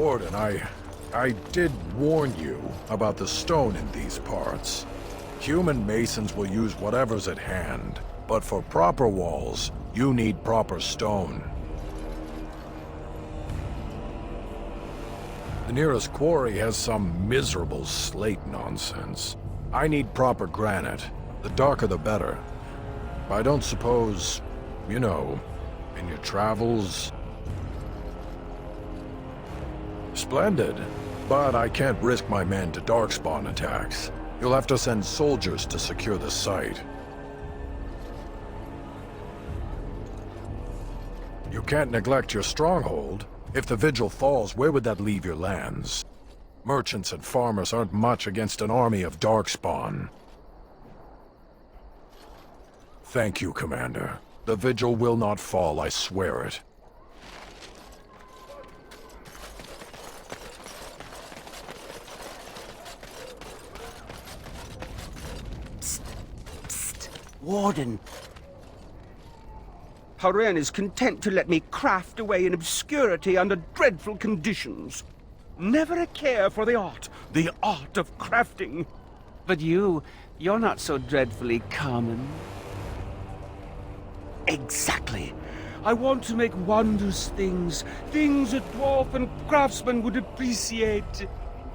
Warden, I did warn you about the stone in these parts. Human masons will use whatever's at hand, but for proper walls, you need proper stone. The nearest quarry has some miserable slate nonsense. I need proper granite. The darker the better. I don't suppose, you know, in your travels... Splendid. But I can't risk my men to darkspawn attacks. You'll have to send soldiers to secure the site. You can't neglect your stronghold. If the Vigil falls, where would that leave your lands? Merchants and farmers aren't much against an army of darkspawn. Thank you, Commander. The Vigil will not fall, I swear it. Warden. Haren is content to let me craft away in obscurity under dreadful conditions. Never a care for the art of crafting. But you're not so dreadfully common. Exactly. I want to make wondrous things, things a dwarf and craftsman would appreciate.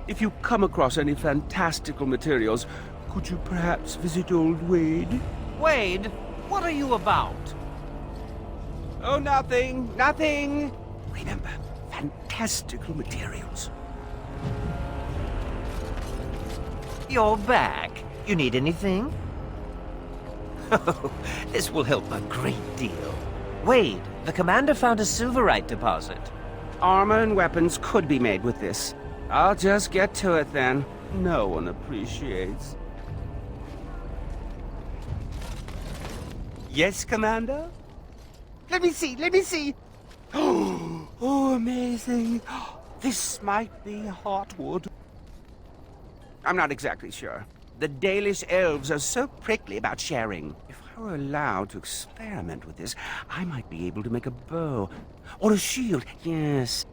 If you come across any fantastical materials, could you perhaps visit old Wade? Wade, what are you about? Oh, nothing. Remember, fantastical materials. You're back. You need anything? Oh, this will help a great deal. Wade, the commander found a silverite deposit. Armor and weapons could be made with this. I'll just get to it then. No one appreciates. Yes, Commander? Let me see. Oh, amazing. This might be heartwood. I'm not exactly sure. The Dalish elves are so prickly about sharing. If I were allowed to experiment with this, I might be able to make a bow. Or a shield, yes.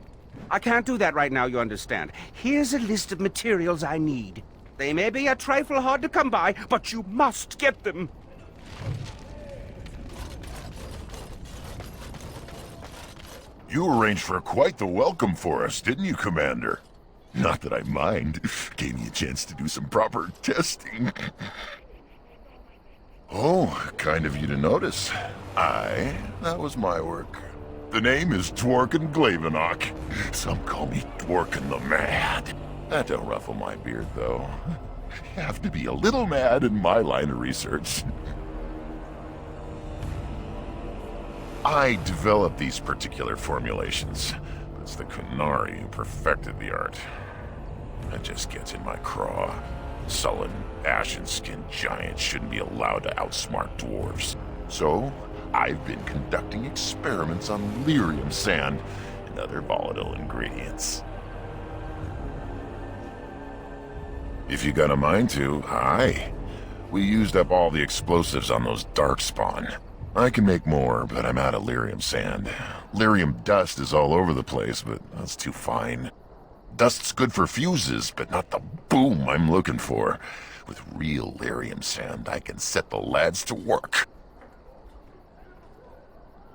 I can't do that right now, you understand. Here's a list of materials I need. They may be a trifle hard to come by, but you must get them. You arranged for quite the welcome for us, didn't you, Commander? Not that I mind. Gave me a chance to do some proper testing. Oh, kind of you to notice. That was my work. The name is Dworkin Glavenok. Some call me Dworkin the Mad. That don't ruffle my beard, though. You have to be a little mad in my line of research. I developed these particular formulations. It's the Qunari who perfected the art. That just gets in my craw. Sullen, ashen-skinned giants shouldn't be allowed to outsmart dwarves. So, I've been conducting experiments on lyrium sand and other volatile ingredients. If you got a mind to, aye. We used up all the explosives on those darkspawn. I can make more, but I'm out of lyrium sand. Lyrium dust is all over the place, but that's too fine. Dust's good for fuses, but not the boom I'm looking for. With real lyrium sand, I can set the lads to work.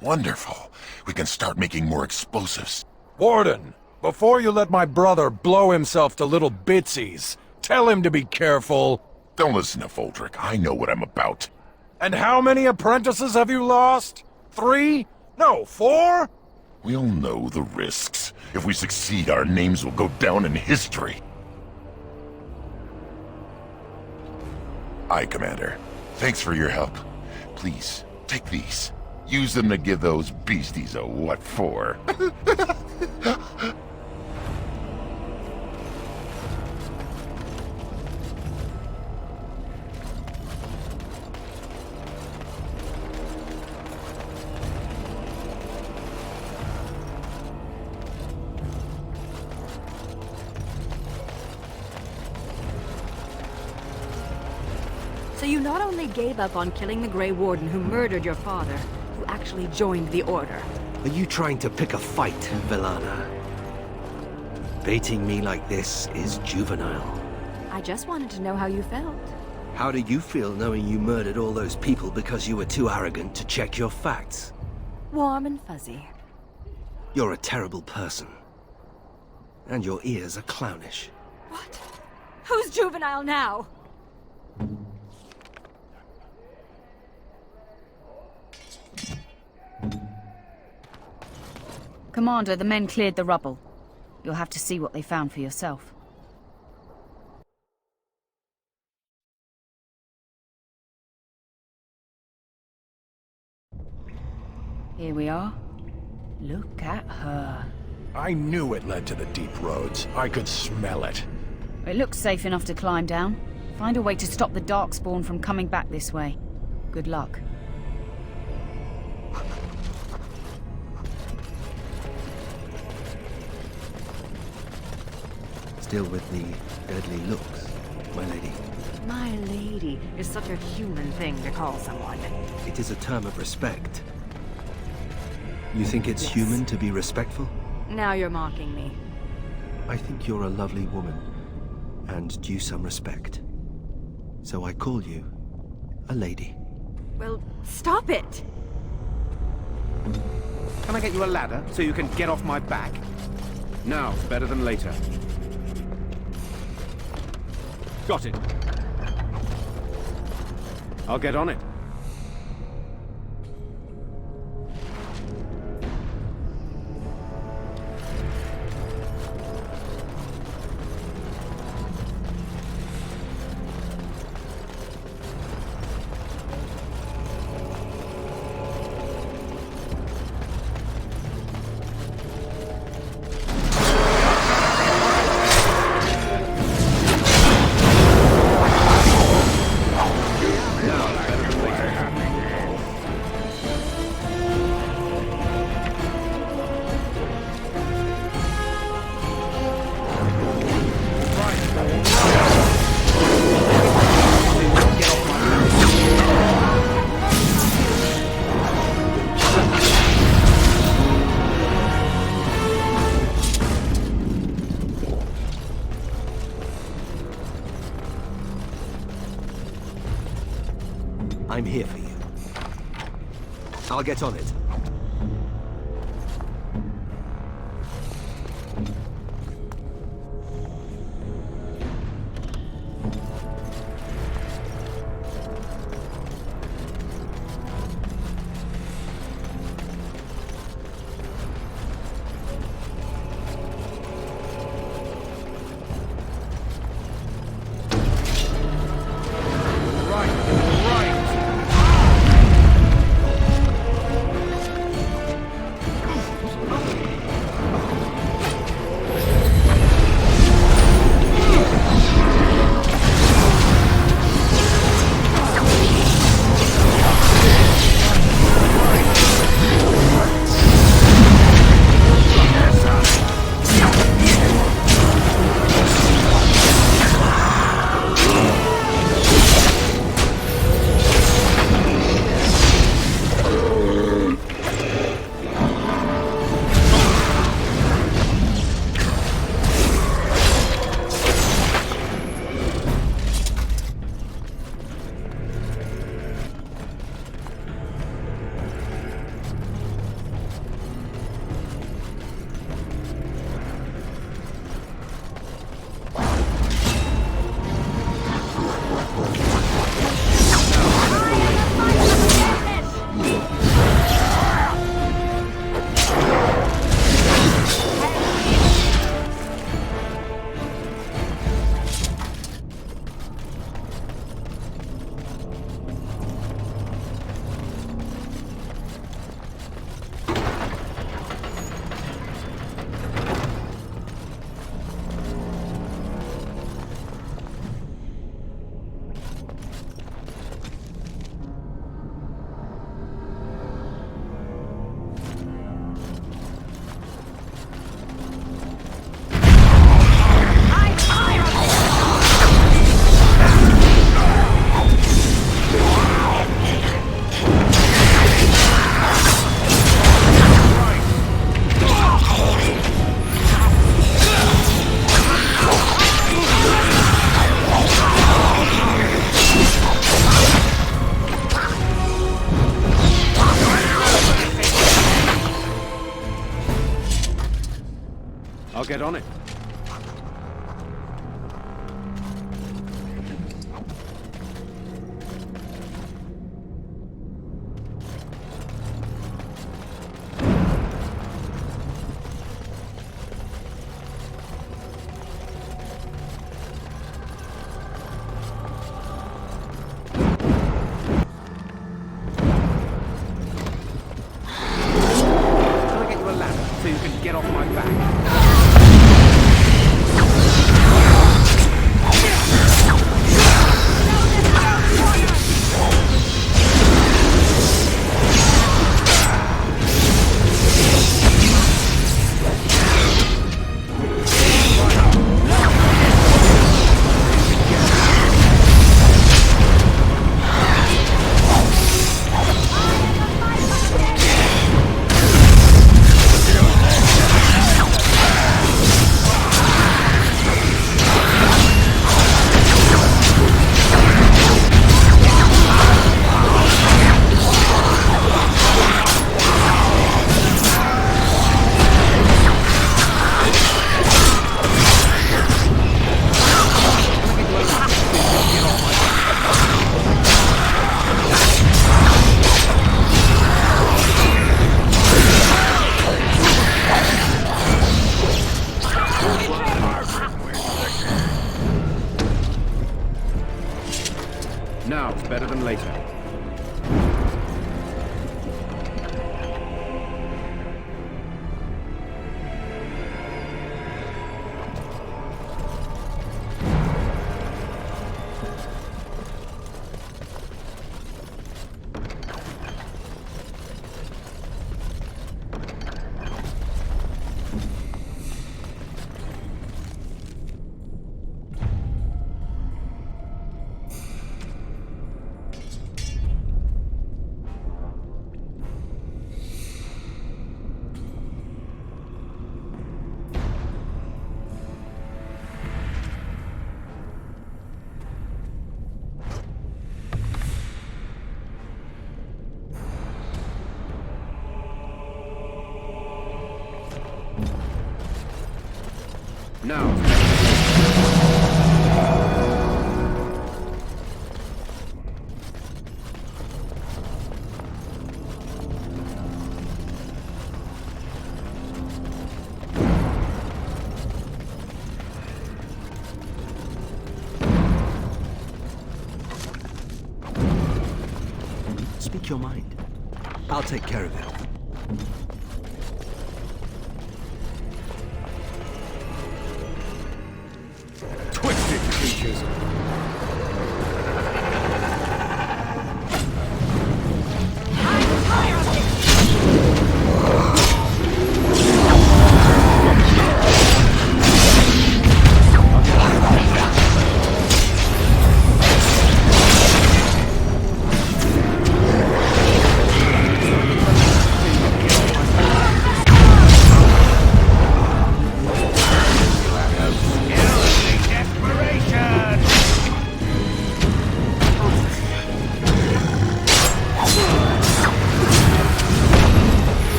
Wonderful. We can start making more explosives. Warden, before you let my brother blow himself to little bitsies, tell him to be careful. Don't listen to Foldrick. I know what I'm about. And how many apprentices have you lost? 3? No, 4? We'll know the risks. If we succeed, our names will go down in history. Aye, Commander. Thanks for your help. Please, take these. Use them to give those beasties a what for. So you not only gave up on killing the Grey Warden who murdered your father, you actually joined the Order. Are you trying to pick a fight, Velana? Baiting me like this is juvenile. I just wanted to know how you felt. How do you feel knowing you murdered all those people because you were too arrogant to check your facts? Warm and fuzzy. You're a terrible person. And your ears are clownish. What? Who's juvenile now? Commander, the men cleared the rubble. You'll have to see what they found for yourself. Here we are. Look at her. I knew it led to the deep roads. I could smell it. It looks safe enough to climb down. Find a way to stop the Darkspawn from coming back this way. Good luck. Still with the deadly looks, my lady. My lady is such a human thing to call someone. It is a term of respect. You think it's human to be respectful? Now you're mocking me. I think you're a lovely woman, and due some respect. So I call you a lady. Well, stop it! Can I get you a ladder so you can get off my back? Now's better than later. Got it. I'll get on it. I'm here for you. I'll get on it. I'll get on it. Shall I get you a ladder so you can get off my back? Now it's better than later. Now it's better. Speak your mind. I'll take care of it. Twisted creatures.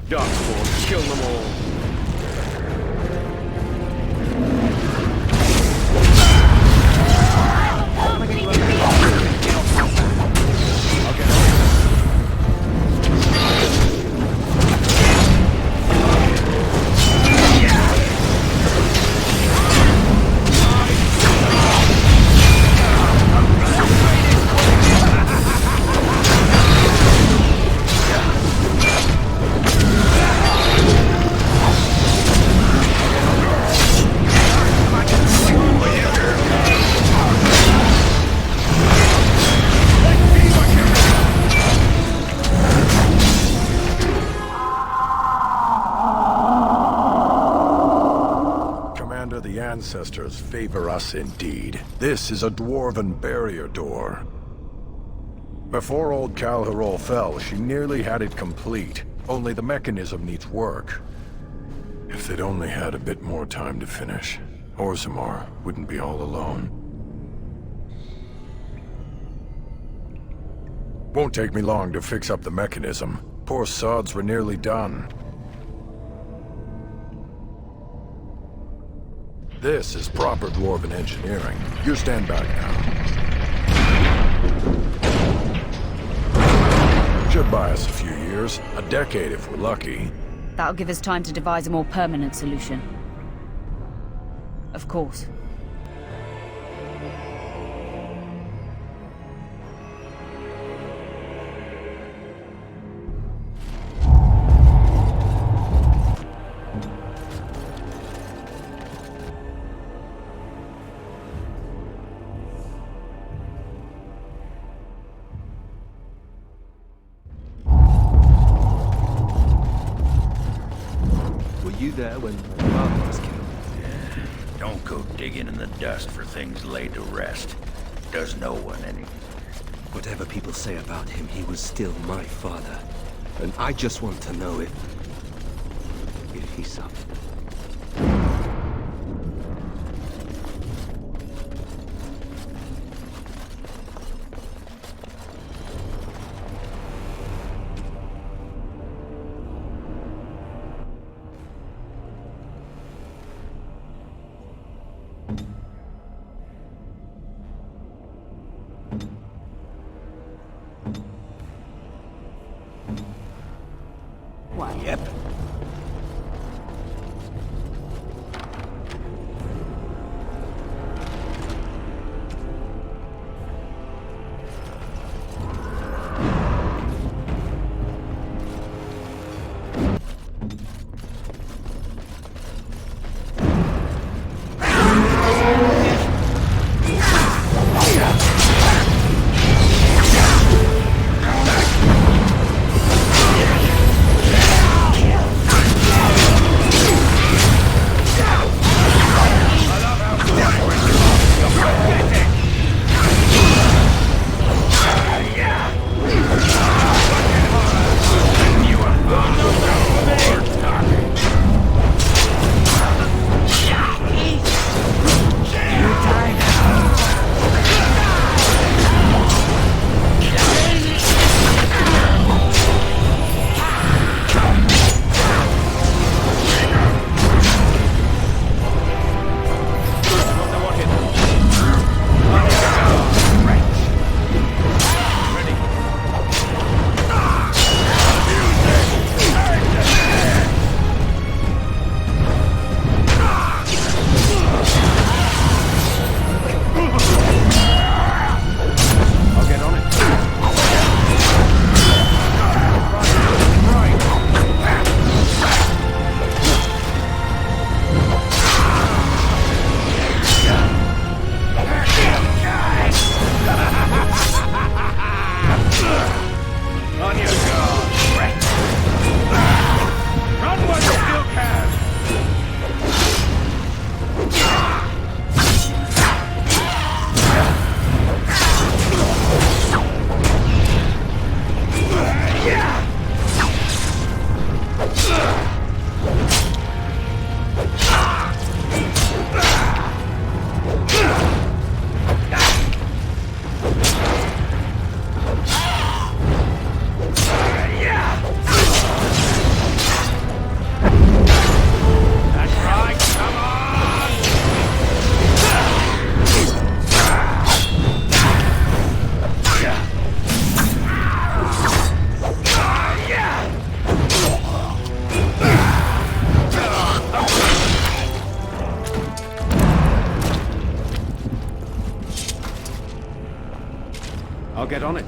Darkspawn, kill them all. Commander, the ancestors favor us indeed. This is a dwarven barrier door. Before old Calharol fell, she nearly had it complete. Only the mechanism needs work. If they'd only had a bit more time to finish. Orzammar wouldn't be all alone. Won't take me long to fix up the mechanism. Poor sods were nearly done. This is proper Dwarven engineering. You stand back now. Should buy us a few years. A decade if we're lucky. That'll give us time to devise a more permanent solution. Of course. Were you there when Father was killed? Don't go digging in the dust for things laid to rest. Does no one any. Whatever people say about him, he was still my father. And I just want to know if he suffered. Yep. I'll get on it.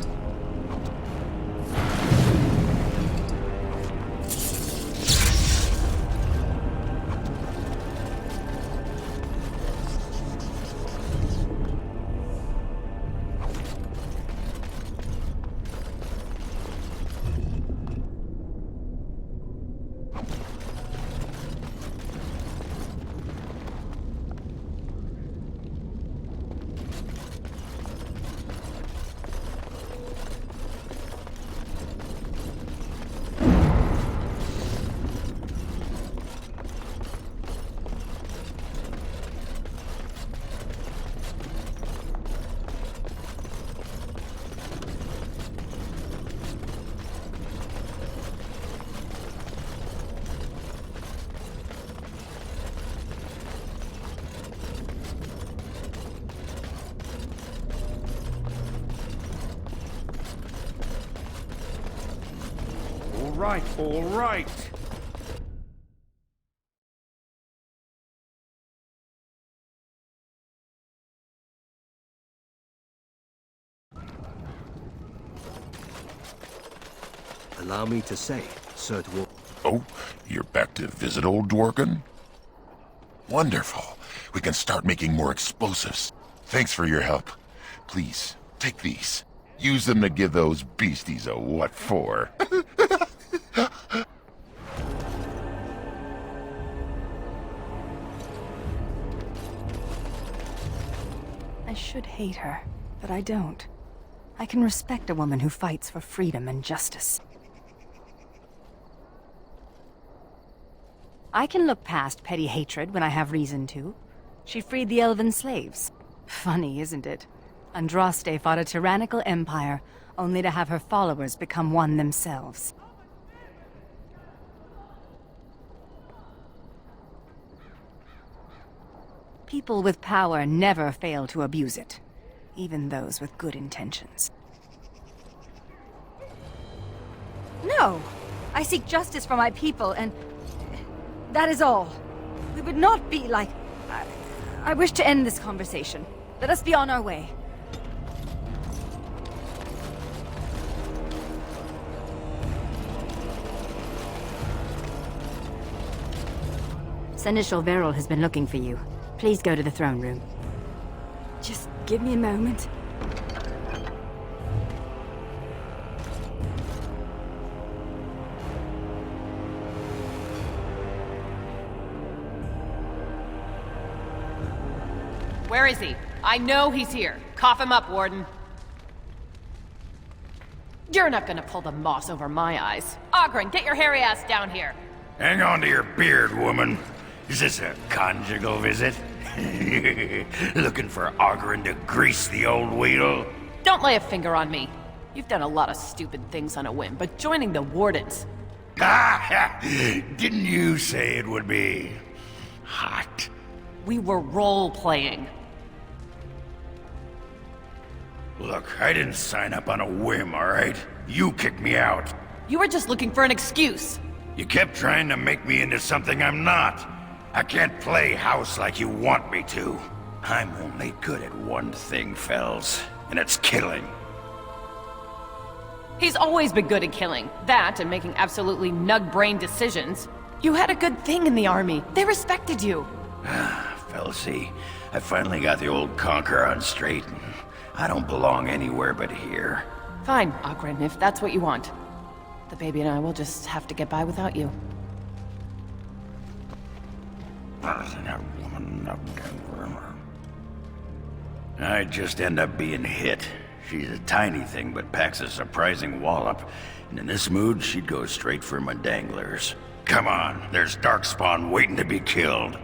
right, all right. Allow me to say, Sir Dwarf. Oh, you're back to visit old Dworkin? Wonderful. We can start making more explosives. Thanks for your help. Please, take these. Use them to give those beasties a what for. I should hate her, but I don't. I can respect a woman who fights for freedom and justice. I can look past petty hatred when I have reason to. She freed the elven slaves. Funny, isn't it? Andraste fought a tyrannical empire, only to have her followers become one themselves. People with power never fail to abuse it, even those with good intentions. No! I seek justice for my people, and that is all. We would not be like... I wish to end this conversation. Let us be on our way. Seneschal Verrill has been looking for you. Please go to the throne room. Just give me a moment. Where is he? I know he's here. Cough him up, Warden. You're not gonna pull the moss over my eyes. Ogren, get your hairy ass down here. Hang on to your beard, woman. Is this a conjugal visit? Looking for Ogren to grease the old wheel? Don't lay a finger on me. You've done a lot of stupid things on a whim, but joining the Wardens... Ah, didn't you say it would be... hot? We were role-playing. Look, I didn't sign up on a whim, all right? You kicked me out. You were just looking for an excuse. You kept trying to make me into something I'm not. I can't play house like you want me to. I'm only good at one thing, Fells, and it's killing. He's always been good at killing. That and making absolutely nug-brain decisions. You had a good thing in the army. They respected you. Felsie, I finally got the old conquer on straight. I don't belong anywhere but here. Fine, Ogren, if that's what you want. The baby and I will just have to get by without you. I'd just end up being hit. She's a tiny thing, but packs a surprising wallop. And in this mood, she'd go straight for my danglers. Come on, there's Darkspawn waiting to be killed.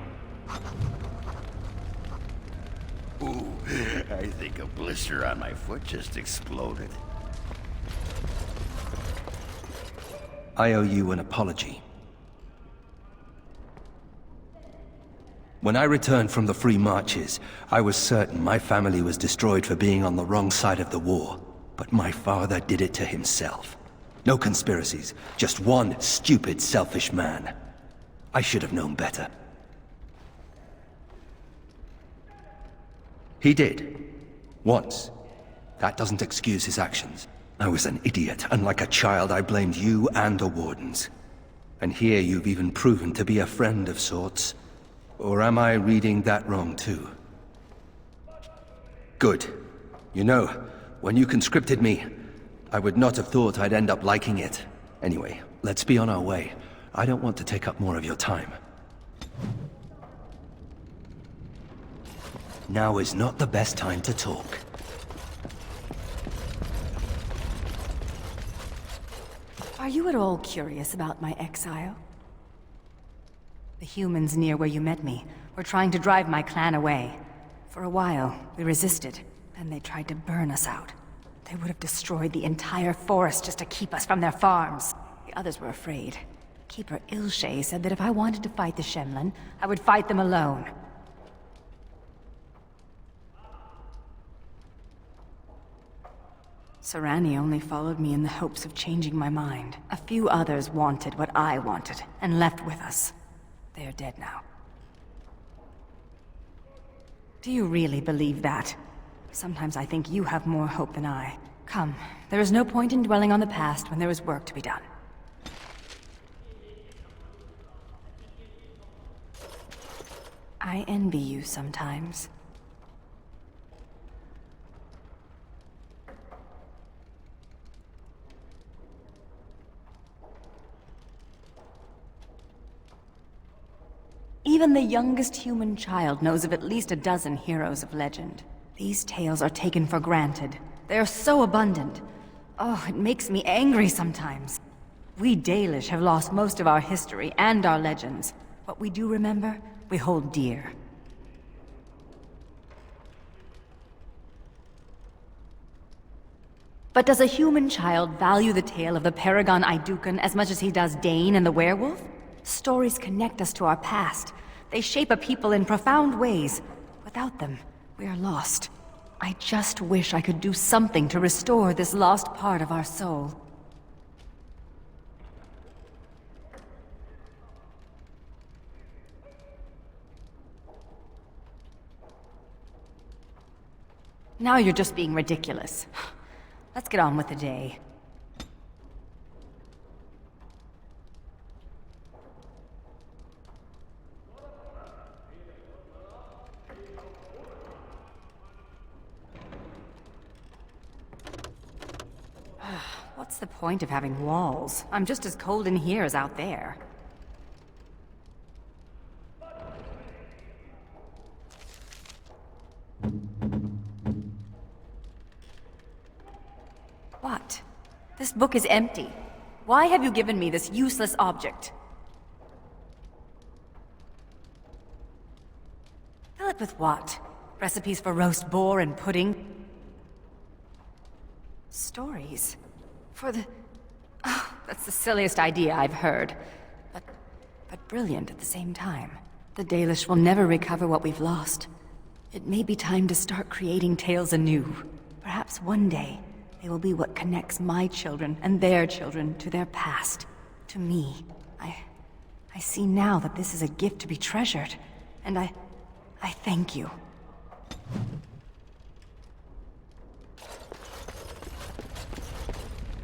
Ooh, I think a blister on my foot just exploded. I owe you an apology. When I returned from the Free Marches, I was certain my family was destroyed for being on the wrong side of the war. But my father did it to himself. No conspiracies, just one stupid, selfish man. I should have known better. He did. Once. That doesn't excuse his actions. I was an idiot, and like a child I blamed you and the Wardens. And here you've even proven to be a friend of sorts. Or am I reading that wrong too? Good. You know, when you conscripted me, I would not have thought I'd end up liking it. Anyway, let's be on our way. I don't want to take up more of your time. Now is not the best time to talk. Are you at all curious about my exile? The humans near where you met me were trying to drive my clan away. For a while, we resisted, and they tried to burn us out. They would have destroyed the entire forest just to keep us from their farms. The others were afraid. Keeper Ilshay said that if I wanted to fight the Shemlin, I would fight them alone. Sarani only followed me in the hopes of changing my mind. A few others wanted what I wanted, and left with us. They are dead now. Do you really believe that? Sometimes I think you have more hope than I. Come, there is no point in dwelling on the past when there is work to be done. I envy you sometimes. Even the youngest human child knows of at least a dozen heroes of legend. These tales are taken for granted. They are so abundant. Oh, it makes me angry sometimes. We Dalish have lost most of our history and our legends. What we do remember, we hold dear. But does a human child value the tale of the Paragon Idukan as much as he does Dane and the werewolf? Stories connect us to our past. They shape a people in profound ways. Without them, we are lost. I just wish I could do something to restore this lost part of our soul. Now you're just being ridiculous. Let's get on with the day. What's the point of having walls? I'm just as cold in here as out there. What? This book is empty. Why have you given me this useless object? Fill it with what? Recipes for roast boar and pudding? Stories? For the... Oh, that's the silliest idea I've heard. But brilliant at the same time. The Dalish will never recover what we've lost. It may be time to start creating tales anew. Perhaps one day, they will be what connects my children and their children to their past. To me. I see now that this is a gift to be treasured. And I thank you.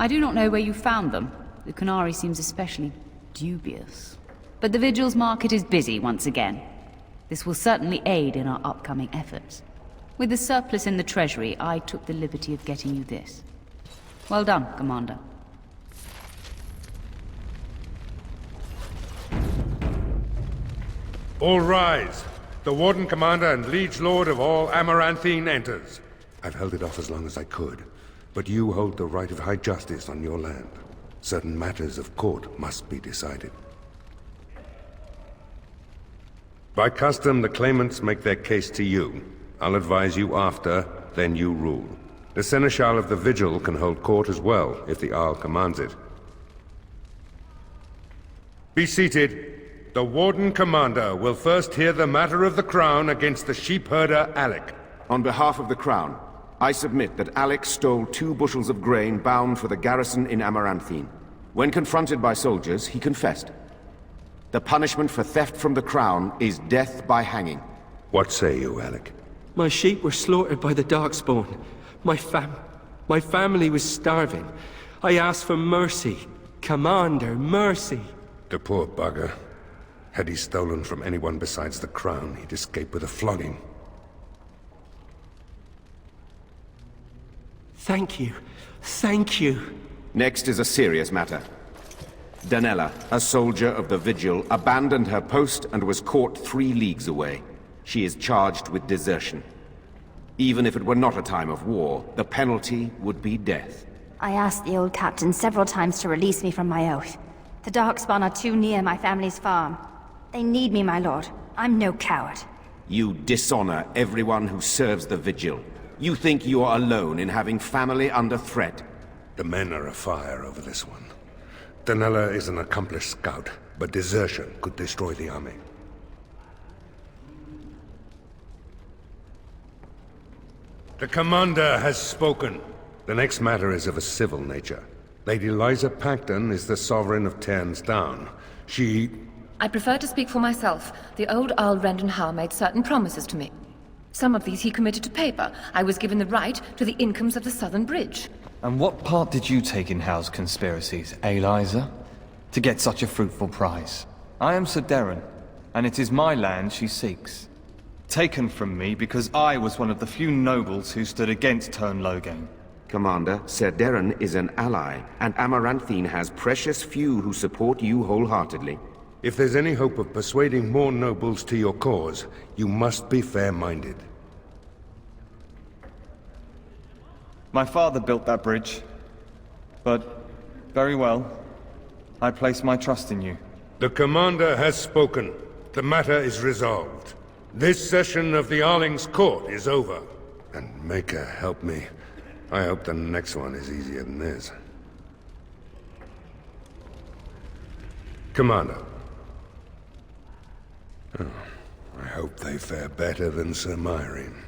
I do not know where you found them. The Canary seems especially dubious. But the Vigil's market is busy once again. This will certainly aid in our upcoming efforts. With the surplus in the treasury, I took the liberty of getting you this. Well done, Commander. All rise. The Warden Commander and Liege Lord of all Amaranthine enters. I've held it off as long as I could. But you hold the right of high justice on your land. Certain matters of court must be decided. By custom, the claimants make their case to you. I'll advise you after, then you rule. The Seneschal of the Vigil can hold court as well, if the Arl commands it. Be seated. The Warden Commander will first hear the matter of the Crown against the sheepherder Alec. On behalf of the Crown, I submit that Alec stole 2 bushels of grain bound for the garrison in Amaranthine. When confronted by soldiers, he confessed. The punishment for theft from the Crown is death by hanging. What say you, Alec? My sheep were slaughtered by the Darkspawn. My family was starving. I asked for mercy. Commander, mercy. The poor bugger. Had he stolen from anyone besides the Crown, he'd escape with a flogging. Thank you. Thank you. Next is a serious matter. Danella, a soldier of the Vigil, abandoned her post and was caught 3 leagues away. She is charged with desertion. Even if it were not a time of war, the penalty would be death. I asked the old captain several times to release me from my oath. The Darkspawn are too near my family's farm. They need me, my lord. I'm no coward. You dishonor everyone who serves the Vigil. You think you are alone in having family under threat. The men are afire over this one. Danella is an accomplished scout, but desertion could destroy the army. The Commander has spoken. The next matter is of a civil nature. Lady Liza Pacton is the sovereign of Terns Down. She... I prefer to speak for myself. The old Earl Rendon Howe made certain promises to me. Some of these he committed to paper. I was given the right to the incomes of the Southern Bridge. And what part did you take in Howe's conspiracies, Liza? To get such a fruitful prize? I am Sir Darren, and it is my land she seeks. Taken from me because I was one of the few nobles who stood against Tern Logain. Commander, Sir Darren is an ally, and Amaranthine has precious few who support you wholeheartedly. If there's any hope of persuading more nobles to your cause, you must be fair-minded. My father built that bridge. But, very well. I place my trust in you. The Commander has spoken. The matter is resolved. This session of the Arling's court is over. And Maker, help me. I hope the next one is easier than this. Commander. Oh, I hope they fare better than Sir Myrene.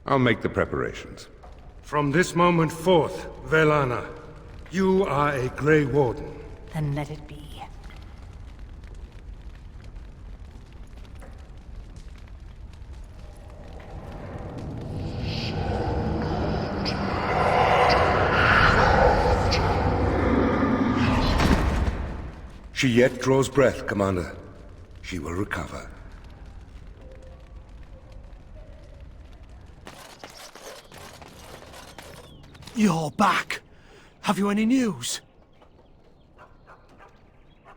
I'll make the preparations. From this moment forth, Velana, you are a Grey Warden. Then let it be. She yet draws breath, Commander. She will recover. You're back. Have you any news?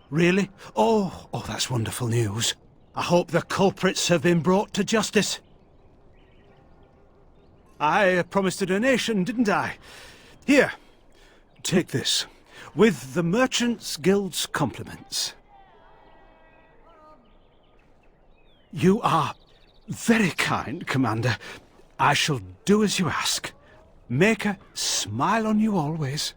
Really? Oh, that's wonderful news. I hope the culprits have been brought to justice. I promised a donation, didn't I? Here, take this. With the Merchants Guild's compliments. You are very kind, Commander. I shall do as you ask. Maker smile on you always.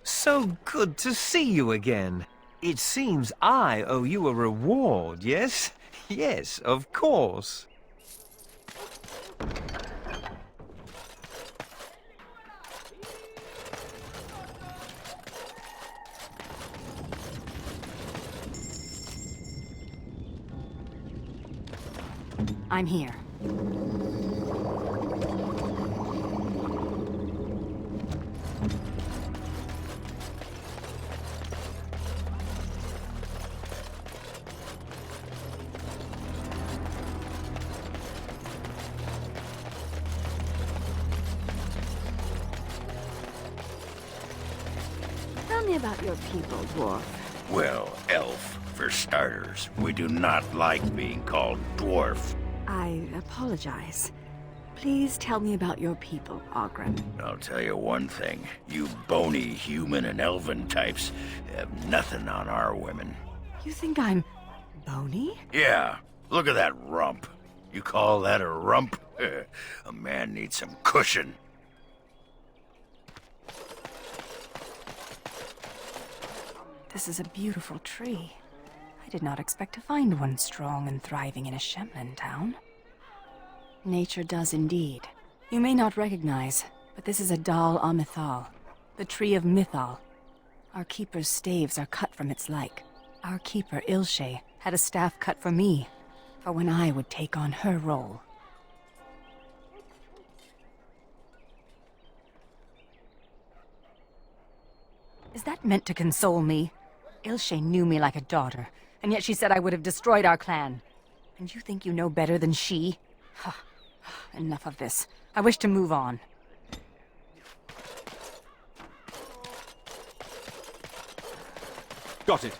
So good to see you again. It seems I owe you a reward, yes? Yes, of course. I'm here. Tell me about your people, dwarf. Well, elf, for starters. We do not like being called dwarf. I apologize. Please tell me about your people, Ogren. I'll tell you one thing. You bony human and elven types have nothing on our women. You think I'm bony? Yeah, look at that rump. You call that a rump? A man needs some cushion. This is a beautiful tree. I did not expect to find one strong and thriving in a Shemlin town. Nature does indeed. You may not recognize, but this is a Dal Amithal, the tree of Mythal. Our keeper's staves are cut from its like. Our keeper, Ilshe, had a staff cut for me, for when I would take on her role. Is that meant to console me? Ilshe knew me like a daughter, and yet she said I would have destroyed our clan. And you think you know better than she? Enough of this. I wish to move on. Got it.